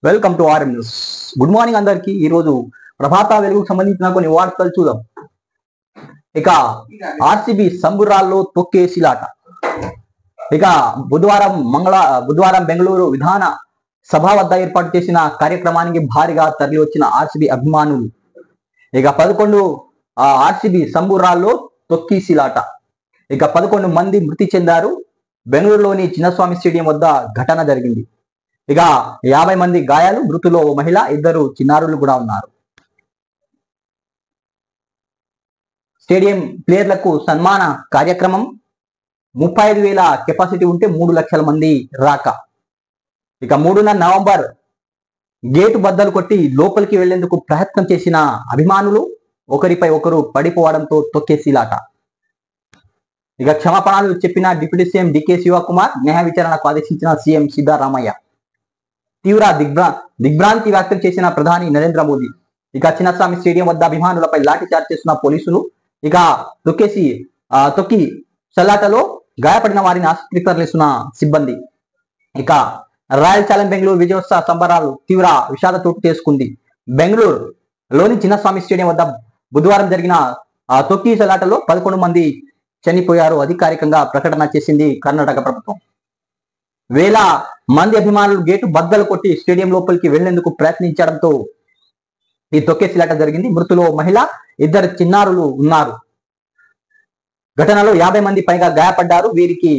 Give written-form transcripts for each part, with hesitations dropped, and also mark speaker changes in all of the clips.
Speaker 1: Welcome to RM news. Good morning అందరికి. ఈ రోజు ప్రభాత వెలుగుకు సంబంధించిన కొన్ని వార్తలు చూద్దాం. ఇక ఆర్సీబీ సంబురాల్లో తొక్కేసిలాట. ఇక బుధవారం బెంగళూరు విధాన సభ వద్ద ఏర్పాటు చేసిన కార్యక్రమానికి భారీగా తరలి వచ్చిన ఆర్సీబీ అభిమానులు ఇక 11 ఆర్సీబీ సంబురాల్లో తొక్కేసిలాట. ఇక 11 మంది మృతి చెందారు. బెంగళూరులోని చిన్నస్వామి స్టేడియం వద్ద ఘటన జరిగింది. ఇక 50 మంది గాయాలు. మృతులో ఓ మహిళ, 2 చిన్నారులు కూడా ఉన్నారు. స్టేడియం ప్లేయర్లకు సన్మాన కార్యక్రమం. 35,000 కెపాసిటీ ఉంటే 3 లక్షల మంది రాక. ఇక 3న నవంబర్ గేటు బద్దలు కొట్టి లోపలికి వెళ్లేందుకు ప్రయత్నం చేసిన అభిమానులు ఒకరిపై ఒకరు పడిపోవడంతో తొక్కేసిలాట. ఇక క్షమాపణలు చెప్పిన డిప్యూటీ సీఎం డికే శివకుమార్, న్యాయ విచారణకు ఆదేశించిన సీఎం సిద్ధరామయ్య. తీవ్ర దిగ్భ్రాంతి వ్యక్తం చేసిన ప్రధాని నరేంద్ర మోదీ. ఇక చిన్నస్వామి స్టేడియం వద్ద అభిమానులపై లాఠీ చార్జ్ చేస్తున్న పోలీసులు. ఇక తొక్కి చల్లాటలో గాయపడిన వారిని ఆసుపత్రికి తరలిస్తున్న సిబ్బంది. ఇక రాయల్ ఛాలెంజ్ బెంగళూరు విజయోత్సవ సంబరాలు తీవ్ర విషాద చోటు చేసుకుంది. బెంగళూరులోని చిన్నస్వామి స్టేడియం వద్ద బుధవారం జరిగిన తొక్కి చల్లాటలో 11 మంది చనిపోయారు. అధికారికంగా ప్రకటన చేసింది కర్ణాటక ప్రభుత్వం. వేల మంది అభిమానులు గేటు బద్దలు కొట్టి స్టేడియం లోపలికి వెళ్లేందుకు ప్రయత్నించడంతో ఈ తొక్కేసిలాట జరిగింది. మృతులో మహిళ, 2 చిన్నారులు ఉన్నారు. ఘటనలో 50 మంది పైగా గాయపడ్డారు. వీరికి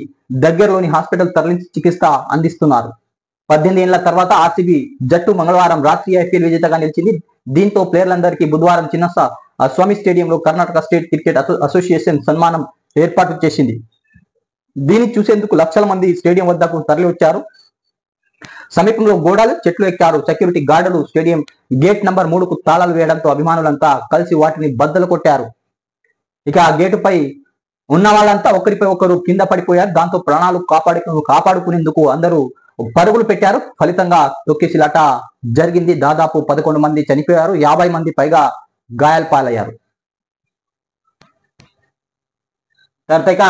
Speaker 1: దగ్గరలోని హాస్పిటల్ తరలించి చికిత్స అందిస్తున్నారు. 18 ఏళ్ల తర్వాత ఆర్సీబీ జట్టు మంగళవారం రాత్రి ఐపీఎల్ విజేతగా నిలిచింది. దీంతో ప్లేయర్లందరికీ బుధవారం చిన్న స్వామి స్టేడియంలో కర్ణాటక స్టేట్ క్రికెట్ అసోసియేషన్ సన్మానం ఏర్పాటు చేసింది. దీన్ని చూసేందుకు లక్షల మంది స్టేడియం వద్దకు తరలి వచ్చారు. సమీపంలో గోడలు, చెట్లు ఎక్కారు. సెక్యూరిటీ గార్డులు స్టేడియం గేట్ నంబర్ 3కు తాళాలు వేయడంతో అభిమానులంతా కలిసి వాటిని బద్దలు కొట్టారు. ఇక ఆ గేటుపై ఉన్న వాళ్ళంతా ఒకరిపై ఒకరు కింద పడిపోయారు. దాంతో ప్రాణాలు కాపాడుకునేందుకు అందరూ పరుగులు పెట్టారు. ఫలితంగా తొక్కేసిలాట జరిగింది. దాదాపు 11 మంది చనిపోయారు. 50 మంది పైగా గాయాల పాలయ్యారు. తర్వాత ఇక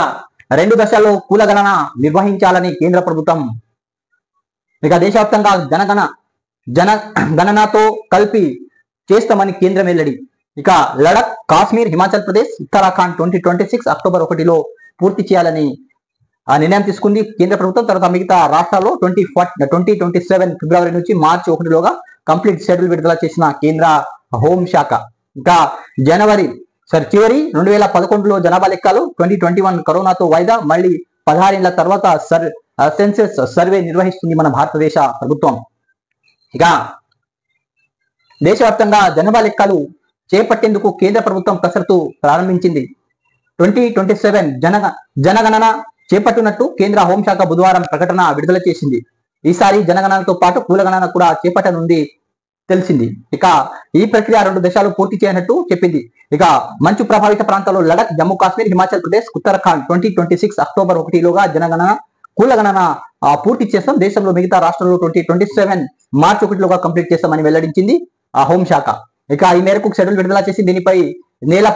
Speaker 1: 2 దశల్లో కులగణన నిర్వహించాలని కేంద్ర ప్రభుత్వం ఇక దేశవ్యాప్తంగా జనగణనతో కలిపి చేస్తామని కేంద్రం వెల్లడి. ఇక లడఖ్, కాశ్మీర్, హిమాచల్ ప్రదేశ్, ఉత్తరాఖండ్ 2026 అక్టోబర్ 1లో పూర్తి చేయాలని నిర్ణయం తీసుకుంది కేంద్ర ప్రభుత్వం. తర్వాత మిగతా రాష్ట్రాల్లో 2027 ఫిబ్రవరి నుంచి మార్చి 1లోగా కంప్లీట్ షెడ్యూల్ విడుదల చేసిన కేంద్ర హోంశాఖ. ఇంకా చివరి 2011లో జనాభా లెక్కలు, 2021 కరోనాతో వాయిదా, మళ్ళీ 16 ఏళ్ల తర్వాత సెన్సెస్ సర్వే నిర్వహిస్తుంది మన భారతదేశ ప్రభుత్వం. ఇక దేశవ్యాప్తంగా జనాభా లెక్కలు చేపట్టేందుకు కేంద్ర ప్రభుత్వం కసరత్తు ప్రారంభించింది. 2027 జనగణన చేపట్టినట్టు కేంద్ర హోంశాఖ బుధవారం ప్రకటన విడుదల చేసింది. ఈసారి జనగణనతో పాటు కులగణన కూడా చేపట్టనుంది తెలిసింది. ఇక ఈ ప్రక్రియ 2 దశలు పూర్తి చేయనట్టు చెప్పింది. ఇక మంచు ప్రభావిత ప్రాంతాల్లో లడఖ్, జమ్మూ కాశ్మీర్, హిమాచల్ ప్రదేశ్, ఉత్తరాఖండ్ 2026 అక్టోబర్ 1లోగా జనగణన, కులగణన పూర్తి చేస్తాం. దేశంలో మిగతా రాష్ట్రాల్లో 2027 మార్చి 1లోగా కంప్లీట్ చేస్తామని వెల్లడించింది ఆ హోంశాఖ. ఇక ఈ మేరకు షెడ్యూల్ విడుదల చేసి దీనిపై ఈ నెల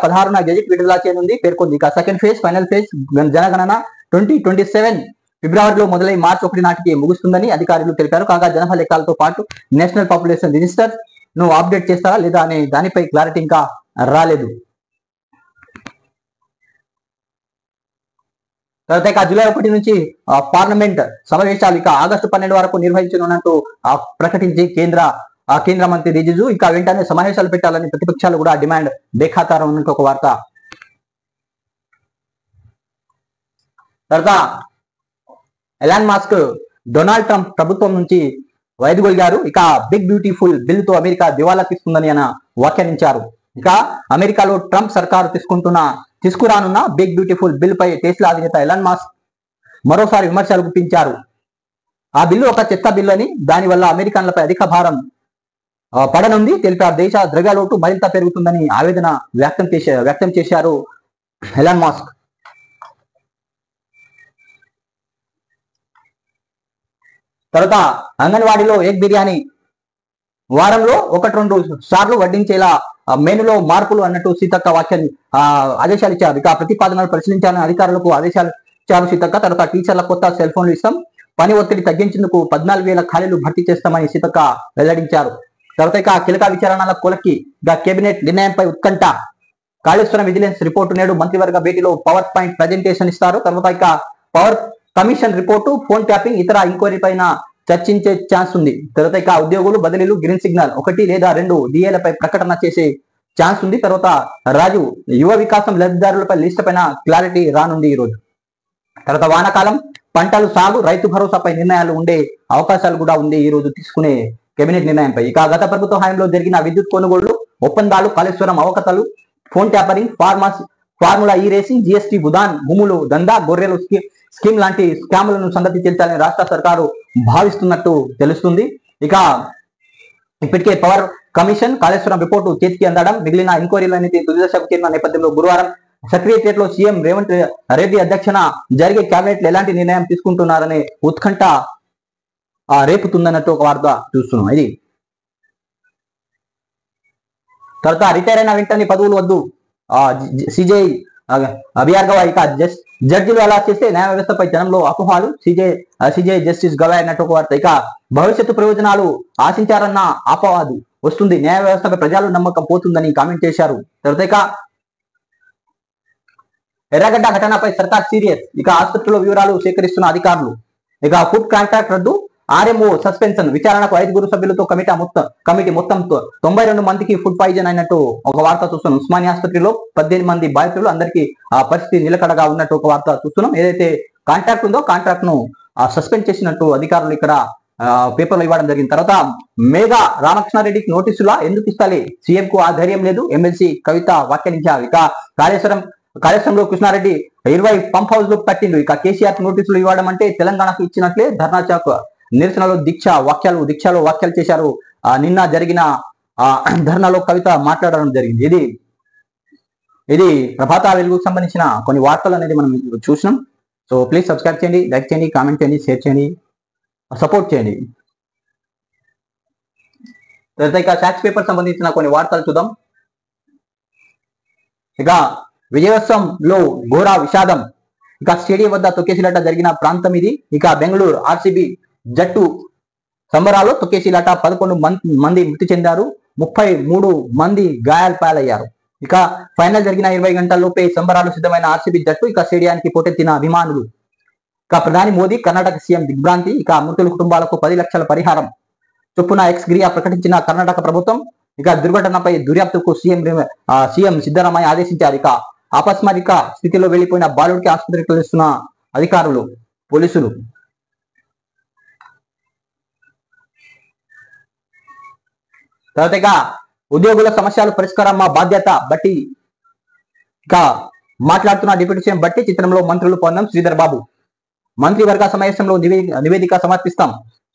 Speaker 1: 16న గెజిట్ విడుదల చేయనుంది పేర్కొంది. ఇక సెకండ్ ఫేజ్, ఫైనల్ ఫేజ్ జనగణన 2027 ఫిబ్రవరిలో మొదలై మార్చి 1 నాటికి ముగుస్తుందని అధికారులు తెలిపారు. కాగా జనాభా లెక్కలతో పాటు నేషనల్ పాపులేషన్ రిజిస్టర్ ను అప్డేట్ చేస్తారా లేదా అనే దానిపై క్లారిటీ ఇంకా రాలేదు. తర్వాత ఇక జూలై 1 నుంచి పార్లమెంట్ సమావేశాలు ఇక ఆగస్టు 12 వరకు నిర్వహించనున్నట్టు ప్రకటించి కేంద్ర మంత్రి రిజిజు. ఇక వెంటనే సమావేశాలు పెట్టాలని ప్రతిపక్షాలు కూడా డిమాండ్ బేఖాతారం ఉన్నట్టు ఒక వార్త. తర్వాత ఎలాన్ మస్క్ డొనాల్డ్ ట్రంప్ ప్రభుత్వం నుంచి వైదొలిగారు. ఇక బిగ్ బ్యూటిఫుల్ బిల్ తో అమెరికా దివాలా తీస్తుందని ఆయన వ్యాఖ్యానించారు. ఇక అమెరికాలో ట్రంప్ సర్కారు తీసుకురానున్న బిగ్ బ్యూటిఫుల్ బిల్ పై టెస్లా అధినేత ఎలాన్ మస్క్ మరోసారి విమర్శలు గుప్పించారు. ఆ బిల్లు ఒక చెత్త బిల్లు అని, దానివల్ల అమెరికన్లపై అధిక భారం పడనుంది తెలిపారు. దేశ ద్రవ్యలోటు మరింత పెరుగుతుందని ఆవేదన వ్యక్తం చేశారు ఎలాన్ మస్క్. తర్వాత అంగన్వాడీలో ఎగ్ బిర్యానీ వారంలో 1-2 సార్లు వడ్డించేలా మెనూలో మార్పులు అన్నట్టు సీతక్క ఆదేశాలు ఇచ్చారు. ఇక ప్రతిపాదనలు పరిశీలించాలని అధికారులకు ఆదేశాలు ఇచ్చారు సీతక్క. తర్వాత టీచర్ల కొత్త సెల్ ఫోన్లు ఇస్తాం, పని ఒత్తిడి తగ్గించేందుకు 14,000 ఖాళీలు భర్తీ చేస్తామని సీతక్క వెల్లడించారు. తర్వాత ఇక కీలక విచారణల కొలక్కి కేబినెట్ నిర్ణయంపై ఉత్కంఠ. కాళేశ్వరం విజిలెన్స్ రిపోర్టు నేడు మంత్రివర్గ భేటీలో పవర్ పాయింట్ ప్రజెంటేషన్ ఇస్తారు. తర్వాత ఇక power commission report, phone tapping, ఇతర ఎంక్వైరీ పైన చర్చించే ఛాన్స్ ఉంది. తర్వాత ఇక ఉద్యోగులు బదిలీలు, గ్రీన్ సిగ్నల్ 1 లేదా 2 డిఏలపై ప్రకటన చేసే ఛాన్స్ ఉంది. తర్వాత రాజు యువ వికాసం లబ్ధిదారులపై లిస్ట్ పైన క్లారిటీ రానుంది ఈ రోజు. తర్వాత వానాకాలం పంటలు సాగు, రైతు భరోసాపై నిర్ణయాలు ఉండే అవకాశాలు కూడా ఉంది ఈ రోజు తీసుకునే కేబినెట్ నిర్ణయంపై. ఇక గత ప్రభుత్వ హయాంలో జరిగిన విద్యుత్ కొనుగోళ్లు, ఒప్పందాలు, కాళేశ్వరం అవకతలు, ఫోన్ ట్యాపరింగ్, ఫార్ములా ఈ రేసింగ్, జిఎస్టీ, బుధాన్ భూములు దందా, గొర్రెలు స్కీమ్ లాంటి స్కాములను సంగతి తేల్చాలని రాష్ట్ర సర్కారు భావిస్తున్నట్టు తెలుస్తుంది. ఇక ఇప్పటికే పవర్ కమిషన్ కాళేశ్వరం రిపోర్టు చేతికి అందడం, మిగిలిన ఎంక్వైరీలన్నిటి తుది దశకు చేరిన నేపథ్యంలో గురువారం సెక్రటరియట్ లో సీఎం రేవంత్ రెడ్డి అధ్యక్షన జరిగే కేబినెట్ ఎలాంటి నిర్ణయం తీసుకుంటున్నారనే ఉత్కంఠ రేపుతుందన్నట్టు ఒక వార్త చూస్తున్నాం. ఇది తర్వాత రిటైర్ అయిన వెంటనే పదవులు వద్దు, సిజేఐ బిఆర్ గవాయ్. ఇక జడ్జిలు అలా చేస్తే న్యాయ వ్యవస్థపై జనంలో అపోహాలు, సిజేఐ జస్టిస్ గవాయ్ అన్నట్టు ఒక వార్త. ఇక భవిష్యత్తు ప్రయోజనాలు ఆశించారన్న అపవాదు వస్తుంది, న్యాయ వ్యవస్థపై ప్రజలు నమ్మకం పోతుందని కామెంట్ చేశారు. తర్వాత ఇక ఎర్రగడ్డ ఘటనపై సర్కార్ సీరియస్. ఇక ఆసుపత్రిలో వివరాలు సేకరిస్తున్న అధికారులు. ఇక ఫుడ్ కాంట్రాక్ట్ రద్దు, ఆర్ఎంఓ సస్పెన్షన్, విచారణకు 5 సభ్యులతో కమిటీ మొత్తం 92 మందికి ఫుడ్ పాయిజన్ అయినట్టు ఒక వార్త చూస్తున్నాం. ఉస్మానియా ఆసుపత్రిలో 18 మంది బాధితులు, అందరికీ ఆ పరిస్థితి నిలకడగా ఉన్నట్టు ఒక వార్త చూస్తున్నాం. ఏదైతే కాంట్రాక్ట్ ఉందో కాంట్రాక్ట్ ను సస్పెండ్ చేసినట్టు అధికారులు ఇక్కడ పేపర్లో ఇవ్వడం జరిగింది. తర్వాత మేఘా రామకృష్ణారెడ్డికి నోటీసులా ఎందుకు ఇస్తాలే, సీఎం కు ఆ ధైర్యం లేదు, ఎమ్మెల్సీ కవిత వ్యాఖ్యానించారు. ఇక కాళేశ్వరంలో కృష్ణారెడ్డి 20 పంప్ హౌస్ లో కట్టిండు. ఇక కేసీఆర్ నోటీసులు ఇవ్వడం అంటే తెలంగాణకు ఇచ్చినట్లే. ధర్నా చౌక్ నిరసనలో దీక్షలో వ్యాఖ్యలు చేశారు. నిన్న జరిగిన ధర్నాలో కవిత మాట్లాడడం జరిగింది. ఇది ప్రభాత వెలుగుకు సంబంధించిన కొన్ని వార్తలు అనేది మనం చూసినాం. సో ప్లీజ్ సబ్స్క్రైబ్ చేయండి, లైక్ చేయండి, కామెంట్ చేయండి, షేర్ చేయండి, సపోర్ట్ చేయండి. తర్వాత ఇక సాక్షి పేపర్ సంబంధించిన కొన్ని వార్తలు చూద్దాం. ఇక విజయోత్సవంలో ఘోర విషాదం. ఇక స్టేడియం వద్ద తొక్కేసిలాట జరిగిన ప్రాంతం ఇది. ఇక బెంగళూరు ఆర్సీబీ జట్టు సంబరాల్లో తొక్కేసిలాట 11 మంది మృతి చెందారు, 33 మంది గాయాల పాలయ్యారు. ఇక ఫైనల్ జరిగిన 20 గంటల్లోపే సంబరాలు సిద్ధమైన ఆర్సీబీ జట్టు ఇక స్టేడియానికి పోటెత్తిన అభిమానులు. ఇక ప్రధాని మోదీ, కర్ణాటక సీఎం దిగ్భ్రాంతి. ఇక మృతుల కుటుంబాలకు 10 లక్షల పరిహారం చొప్పున ఎక్స్గ్రియా ప్రకటించిన కర్ణాటక ప్రభుత్వం. ఇక దుర్ఘటనపై దర్యాప్తుకు సీఎం సిద్ధరామయ్య ఆదేశించారు. ఇక అపస్మారక స్థితిలో వెళ్లిపోయిన బాలుడికి ఆసుపత్రికి తరలిస్తున్న అధికారులు, పోలీసులు. తర్వాత ఇక ఉద్యోగుల సమస్యలు పరిష్కారం మా బాధ్యత బట్టి. ఇక మాట్లాడుతున్న డిప్యూటీ సీఎం బట్టి చిత్రంలో మంత్రులు పొన్నం శ్రీధర్ బాబు. మంత్రివర్గ సమావేశంలో నివేదిక సమర్పిస్తాం,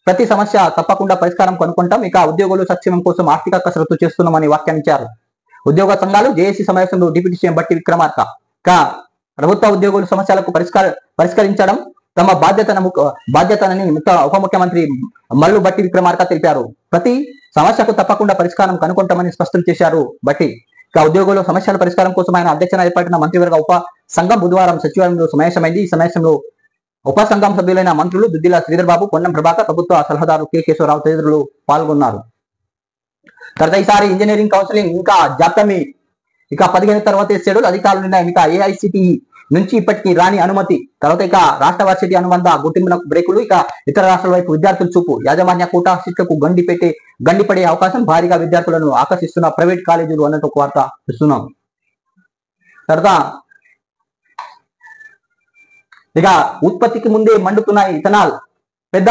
Speaker 1: ప్రతి సమస్య తప్పకుండా పరిష్కారం కనుక్కుంటాం. ఇక ఉద్యోగులు సంక్షేమం కోసం ఆర్థిక కసరత్తు చేస్తున్నామని వ్యాఖ్యానించారు. ఉద్యోగ సంఘాలు జేఏసీ సమావేశంలో డిప్యూటీ సీఎం బట్టి విక్రమార్క. ఇక ప్రభుత్వ ఉద్యోగుల సమస్యలకు పరిష్కరించడం తమ బాధ్యతనని ఉప ముఖ్యమంత్రి మల్లు బట్టి విక్రమార్క తెలిపారు. ప్రతి సమస్యకు తప్పకుండా పరిష్కారం కనుక్కుంటామని స్పష్టం చేశారు బట్టి. ఇక ఉద్యోగుల సమస్యల పరిష్కారం కోసం ఆయన అధ్యక్షన ఏర్పడిన మంత్రివర్గ ఉప సంఘం బుధవారం సచివాలయంలో సమావేశమైంది. ఈ సమావేశంలో ఉప సంఘం సభ్యులైన మంత్రులు దుద్దిల శ్రీధర్ బాబు, పొన్నం ప్రభాకర్, ప్రభుత్వ సలహాదారు కె కేశవరావు తదితరులు పాల్గొన్నారు. తర్వాత ఈసారి ఇంజనీరింగ్ కౌన్సిలింగ్ ఇంకా జాప్యమే. ఇక 15 తర్వాత షెడ్యూల్ అధికారుల నిర్ణయం. ఇక ఏఐసిటిఈ నుంచి ఇప్పటికీ రాని అనుమతి. తర్వాత ఇక రాష్ట్ర వర్సిటీ అనుబంధ గుర్తింపునకు బ్రేకులు. ఇక ఇతర రాష్ట్రాల వైపు విద్యార్థుల చూపు. యాజమాన్య కోటా సీట్లకు గండిపడే అవకాశం, భారీగా విద్యార్థులను ఆకర్షిస్తున్న ప్రైవేట్ కాలేజీలు అన్నట్టు ఒక వార్త ఇస్తున్నాం. తర్వాత ఇక ఉత్పత్తికి ముందే మండుతున్న ఇథనాల్. పెద్ద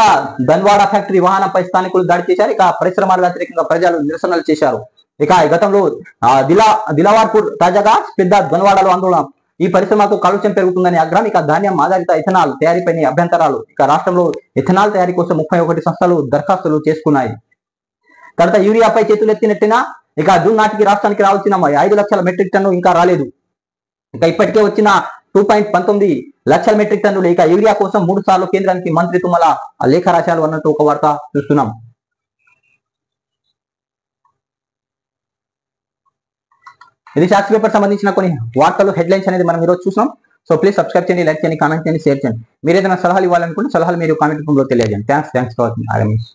Speaker 1: ధన్వాడ ఫ్యాక్టరీ వాహనంపై స్థానికులు దాడి చేశారు. ఇక పరిశ్రమల వ్యతిరేకంగా ప్రజలు నిరసనలు చేశారు. ఇక గతంలో దిలావర్పూర్, తాజాగా పెద్ద ధన్వాడలో ఆందోళన. ఈ పరిశ్రమకు కాలుష్యం పెరుగుతుందని ఆగ్రహం. ఇక ధాన్యం ఆధారిత ఇథనాల్ తయారీపై అభ్యంతరాలు. ఇక రాష్ట్రంలో ఇథనాల్ తయారీ కోసం 31 సంస్థలు దరఖాస్తులు చేసుకున్నాయి. తర్వాత యూరియాపై చేతులెత్తినట్టిన. ఇక జూన్ నాటికి రాష్ట్రానికి రావాల్సిన 5 లక్షల మెట్రిక్ టన్ను ఇంకా రాలేదు. ఇక ఇప్పటికే వచ్చిన 2.19 లక్షల మెట్రిక్ టన్నులు. ఇక యూరియా కోసం 3 సార్లు కేంద్రానికి మంత్రి తుమ్మల లేఖ రాశారు అన్నట్టు ఒక వార్త చూస్తున్నాం. ఇది సాక్షి పేపర్ సంబంధించిన కొన్ని వార్తలు, హెడ్లైన్స్ అనేది మనం ఈరోజు చూసినాం. సో ప్లీజ్ సబ్స్క్రైబ్ చేయండి, లైక్ చేయండి, కామెంట్ చేయండి, షేర్ చేయండి. మీరు ఏదైనా సలహాలు ఇవ్వాలనుకుంటే సలహాలు మీరు కామెంట్ రూపంలో తెలియజేయండి. Thanks for watching. రమేష్.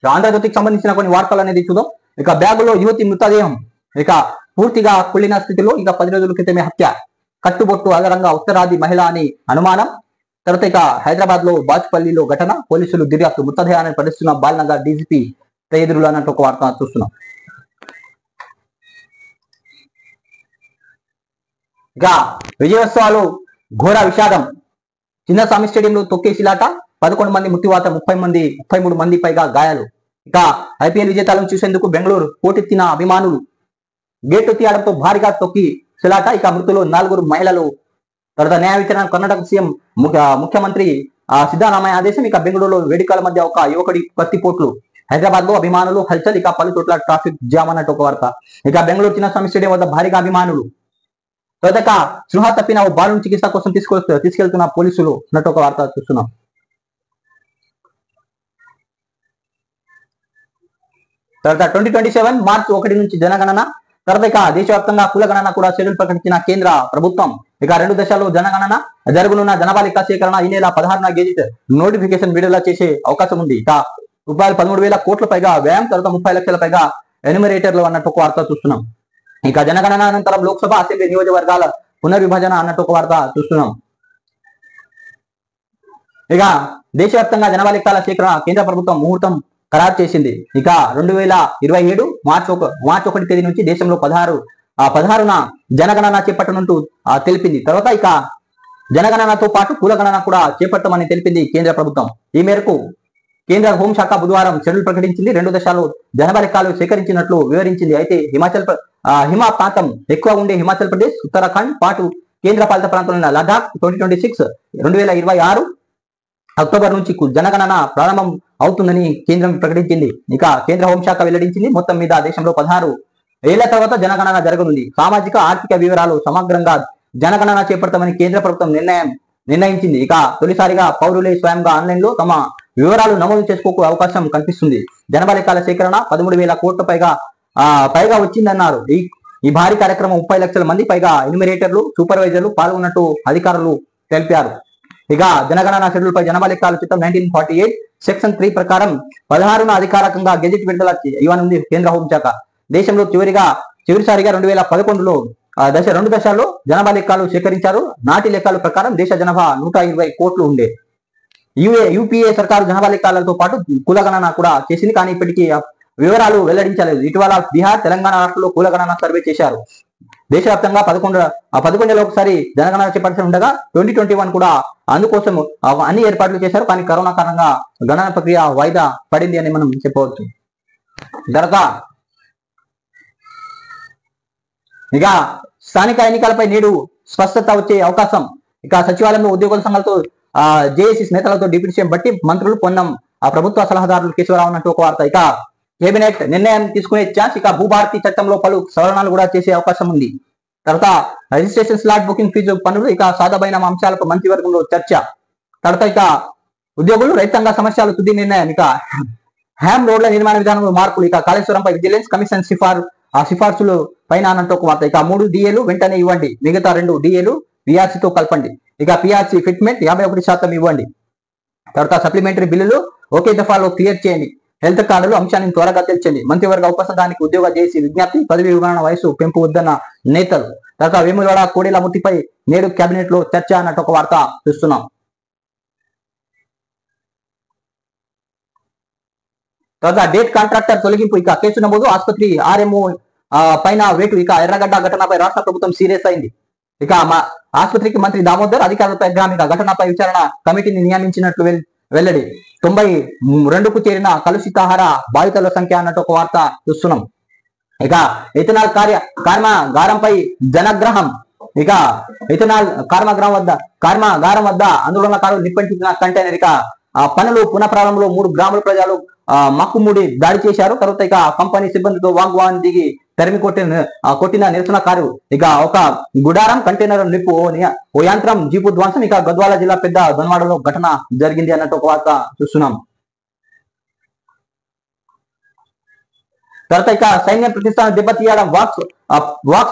Speaker 1: ఆంధ్రజ్యోతికి సంబంధించిన కొన్ని వార్తలు అనేది చూద్దాం. ఇక బ్యాగులో యువతి మృతదేహం ఇక పూర్తిగా కుళ్ళిన స్థితిలో ఇక 10 రోజుల క్రితమే హత్య, కట్టుబొట్టు ఆధారంగా ఉత్తరాది మహిళ అని అనుమానం. తర్వాత ఇక హైదరాబాద్ లో బాచుపల్లిలో ఘటన, పోలీసులు దర్యాప్తు, మృతదేహాన్ని పరిస్తున్న బాల్నగర్ డీజీపీ ఎదురులు అన్నట్టు ఒక వార్త చూస్తున్నాం. ఇక విజయోత్సవాలు ఘోర విషాదం, చిన్నస్వామి స్టేడియంలో తొక్కేసిలాట, 11 మంది మృత్యువాత, 33 మంది పైగా గాయాలు. ఇక ఐపీఎల్ విజేతలను చూసేందుకు బెంగళూరు పోటెత్తిన అభిమానులు, గేటు తీయడంతో భారీగా తొక్కి సిలాట. ఇక మృతులు 4 మహిళలు. తర్వాత న్యాయ విచారణ, కర్ణాటక సీఎం ముఖ్యమంత్రి సిద్ధరామయ్య ఆదేశం. ఇక బెంగళూరులో వేడుకల మధ్య ఒక యువకుడి కత్తిపోట్లు, హైదరాబాద్ లో అభిమానులు హల్చల్, ఇక పలు చోట్ల ట్రాఫిక్ జామ్ అన్నట్టు ఒక వార్త. ఇక బెంగళూరు చిన్నస్వామి స్టేడియం వద్ద భారీగా అభిమానులు. తర్వాత సృహ తప్పిన ఓ బాలుని చికిత్స కోసం తీసుకెళ్తున్న పోలీసులు అన్నట్టు ఒక వార్త చూస్తున్నాం. తర్వాత 2027 మార్చి 1 నుంచి జనగణన. తర్వాత ఇక దేశవ్యాప్తంగా కులగణన కూడా షెడ్యూల్ ప్రకటించిన కేంద్ర ప్రభుత్వం. ఇక 2 దశల్లో జనగణన జరగనున్న జనాభా లెక్క సేకరణ ఈ నెల 16న గెజిట్ నోటిఫికేషన్ విడుదల చేసే అవకాశం ఉంది. ఇక రూపాయలు 13,000 కోట్ల పైగా వ్యయం, తర్వాత 30 లక్షల పైగా ఎన్యూమరేటర్లు అన్నట్టు ఒక వార్త చూస్తున్నాం. ఇక జనగణన అనంతరం లోక్సభ, అసెంబ్లీ నియోజకవర్గాల పునర్విభజన అన్నట్టు ఒక వార్త చూస్తున్నాం. ఇక దేశవ్యాప్తంగా జనాభా లెక్కల సేకరణ కేంద్ర ప్రభుత్వం ముహూర్తం ఖరారు చేసింది. ఇక 2027 మార్చి 1 తేదీ నుంచి దేశంలో 16న జనగణన చేపట్టనుంటూ తెలిపింది. తర్వాత ఇక జనగణనతో పాటు కులగణన కూడా చేపట్టమని తెలిపింది కేంద్ర ప్రభుత్వం. ఈ మేరకు కేంద్ర హోంశాఖ బుధవారం షెడ్యూల్ ప్రకటించింది. 2 దశల్లో జనాభా లెక్కలు సేకరించినట్లు వివరించింది. అయితే హిమ ప్రాంతం ఎక్కువ ఉండే హిమాచల్ ప్రదేశ్, ఉత్తరాఖండ్ పాటు కేంద్ర పాలిత ప్రాంతంలో లదాఖ్ 2026 అక్టోబర్ నుంచి జనగణన ప్రారంభం అవుతుందని కేంద్రం ప్రకటించింది. ఇక కేంద్ర హోంశాఖ వెల్లడించింది. మొత్తం మీద దేశంలో 16 ఏళ్ల తర్వాత జనగణన జరగనుంది. సామాజిక ఆర్థిక వివరాలు సమగ్రంగా జనగణన చేపడతామని కేంద్ర ప్రభుత్వం నిర్ణయించింది. ఇక తొలిసారిగా పౌరులే స్వయంగా ఆన్లైన్ లో తమ వివరాలు నమోదు చేసుకోకు అవకాశం కనిపిస్తుంది. జనాభా లెక్కల సేకరణ 13,000 కోట్ల పైగా వచ్చిందన్నారు. ఈ భారీ కార్యక్రమం 30 లక్షల మంది పైగా ఎన్యూమరేటర్లు, సూపర్వైజర్లు పాల్గొన్నట్టు అధికారులు తెలిపారు. ఇక జనగణన షెడ్యూల్ పై జనాభా లెక్కల చట్టం 1948 సెక్షన్ 3 ప్రకారం 16న అధికారికంగా గెజిట్ విడుదల ఇవ్వనుంది కేంద్ర హోంశాఖ. దేశంలో చివరిసారిగా 2011లో 2 దశల్లో జనాభా లెక్కలు సేకరించారు. నాటి లెక్కల ప్రకారం దేశ జనాభా 120 కోట్లు ఉండే. యూపీఏ సర్కారు జనాభా లెక్కలతో పాటు కులగణన కూడా చేసింది, కానీ ఇప్పటికీ వివరాలు వెల్లడించలేదు. ఇటీవల బీహార్, తెలంగాణ రాష్ట్రంలో కులగణన సర్వే చేశారు. దేశవ్యాప్తంగా 11 ఒకసారి జనగణన చేపట్టాల్సి ఉండగా 2021 కూడా అందుకోసం అన్ని ఏర్పాట్లు చేశారు. కానీ కరోనా కారణంగా గణన ప్రక్రియ వాయిదా పడింది అని మనం చెప్పవచ్చు. తర్వాత ఇక స్థానిక ఎన్నికలపై నేడు స్పష్టత వచ్చే అవకాశం. ఇక సచివాలయంలో ఉద్యోగుల సంఘాలతో జేఏసీ నేతలతో డిప్యూటీ సీఎం బట్టి, మంత్రులు పొన్నం, ప్రభుత్వ సలహాదారులు కేశవరావు అన్నట్టు ఒక వార్త. ఇక కేబినెట్ నిర్ణయం తీసుకునే ఛాన్స్. ఇక భూభారతి చట్టంలో పలు సవరణలు కూడా చేసే అవకాశం ఉంది. తర్వాత రిజిస్ట్రేషన్ స్లాట్ బుకింగ్ ఫీజు పన్నులు, ఇక సాధామైన అంశాలపై మంత్రివర్గంలో చర్చ. తర్వాత ఇక ఉద్యోగులు రైతాంగ సమస్యలు తుది నిర్ణయం. ఇక హ్యామ్ రోడ్ల నిర్మాణ విధానంలో మార్పులు. ఇక కాళేశ్వరంపై విజిలెన్స్ కమిషన్ సిఫార్సులు పైన అన్నట్టు ఒక వార్త. ఇక 3 DAలు వెంటనే ఇవ్వండి, మిగతా 2 DAలు PRCతో కలపండి. ఇక PRC ఫిట్మెంట్ 51% ఇవ్వండి. తర్వాత సప్లిమెంటరీ బిల్లులు ఒకే దఫాలో క్లియర్ చేయండి. హెల్త్ కార్డులు అంశాన్ని త్వరగా తెల్చండి. మంత్రివర్గ ఉపసంఘానికి ఉద్యోగ చేసి విజ్ఞప్తి, పదవి విరమణ వయసు పెంపు వద్దన్న నేతలు. తర్వాత వేములవాడ కోడెల మృతిపై నేడు కేబినెట్ లో చర్చ అన్నట్టు ఒక వార్త చూస్తున్నాం. తర్వాత డేట్ కాంట్రాక్టర్ తొలగింపు. ఇక కేసు నమోదు, ఆసుపత్రి RMO పైన వేటు. ఇక ఎర్రగడ్డ ఘటనపై రాష్ట్ర ప్రభుత్వం సీరియస్ అయింది. ఇక ఆసుపత్రికి మంత్రి దామోదర్ అధికారులపై గ్రామీణ ఘటనపై విచారణ కమిటీని నియమించినట్లు వెల్లడి. 92కు చేరిన కలుషితాహార బాధితుల సంఖ్య అన్నట్టు ఒక వార్త చూస్తున్నాం. ఇక ఇథనాల్ కర్మాగారంపై జనగ్రహం. ఇక ఇథనాల్ కర్మాగారం వద్ద ఆందోళనకారులు నిప్పంటించిన కంటైనర్. ఇక పనులు పునఃప్రారంభంలో 3 గ్రాముల ప్రజలు మక్కుముడి దాడి చేశారు. తర్వాత ఇక కంపెనీ సిబ్బందితో వాగ్వాదం దిగి తరిమి కొట్టిన నిరసనకారు. ఇక ఒక గుడారం కంటైనర్ నిప్పు, ఓ యంత్రం జీపు ధ్వంసం. ఇక గద్వాల జిల్లా పెద్ద దొనవాడలో ఘటన జరిగింది అన్నట్టు ఒక వార్త చూస్తున్నాం. తర్వాత ఇక సైన్యం ప్రతిష్టానం దెబ్బతీయడం వాక్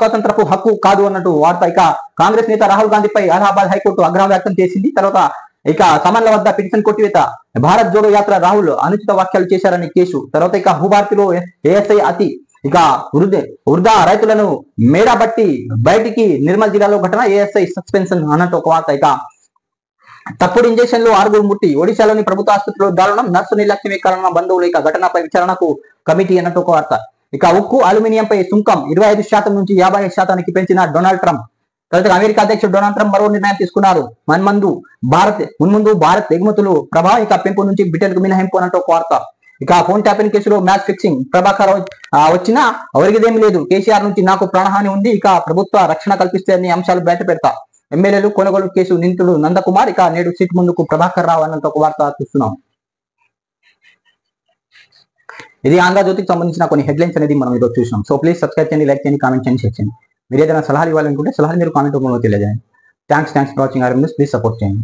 Speaker 1: స్వాతంత్రపు హక్కు కాదు అన్నట్టు వార్త. ఇక కాంగ్రెస్ నేత రాహుల్ గాంధీపై అలహాబాద్ హైకోర్టు ఆగ్రహం వ్యక్తం చేసింది. తర్వాత ఇక సమన్ల వద్ద పిటిషన్ కొట్టివేత, భారత్ జోడో యాత్ర రాహుల్ అనుచిత వ్యాఖ్యలు చేశారని కేసు. తర్వాత ఇక భూభారతిలో ఏఎస్ఐ అతి ఇక వృధా రైతులను మేడబట్టి బయటికి నిర్మల్ జిల్లాలో ఘటన, ఏఎస్ఐ సస్పెన్షన్ అన్నట్టు ఒక వార్త. ఇక తప్పుడు ఇంజక్షన్లు 6 ముట్టి, ఒడిశాలోని ప్రభుత్వ ఆసుపత్రిలో దారుణం, నర్సు నిర్లక్ష్యమే కారణం, బంధువులు ఇక ఘటనపై విచారణకు కమిటీ అన్నట్టు ఒక వార్త. ఇక ఉక్కు అల్యూమినియంపై సుంకం 25% నుంచి 55% పెంచిన డొనాల్డ్ ట్రంప్. తర్వాత అమెరికా అధ్యక్షుడు డొనాల్డ్ ట్రంప్ మరో నిర్ణయం తీసుకున్నారు. మున్ముందు భారత్ ఎగుమతులు ప్రభావిక పెంపు నుంచి బ్రిటన్ కు మినహాయింపు అన్నట్టు ఒక వార్త. ఇక ఫోన్ ట్యాపింగ్ కేసులో మ్యాచ్ ఫిక్సింగ్, ప్రభాకర్ వచ్చినా ఎవరికిదేమీ లేదు, కేసీఆర్ నుంచి నాకు ప్రాణహాని ఉంది, ఇక ప్రభుత్వ రక్షణ కల్పిస్తే అన్ని అంశాలు బయట పెడతా, ఎమ్మెల్యేలు కొనుగోలు కేసు నిందితుడు నందకుమార్, ఇక నేడు సీట్ ముందుకు ప్రభాకర్ రావు అన్నంత ఒక వార్త చూస్తున్నాం. ఇది ఆంధ్రజ్యోతికి సంబంధించిన కొన్ని హెడ్లైన్స్ అనేది మనం ఈరోజు చూసినాం. సో ప్లీజ్ సబ్స్క్రైబ్ చేయండి, లైక్ చేయండి, కామెంట్ చేయండి, షేర్ చేయండి. మీరు ఏదైనా సలహాలు ఇవ్వాలనుకుంటే సలహాలు మీరు కామెంట్ రూపంలో తెలియజేయండి. Thanks for watching R News. Please support చేయండి.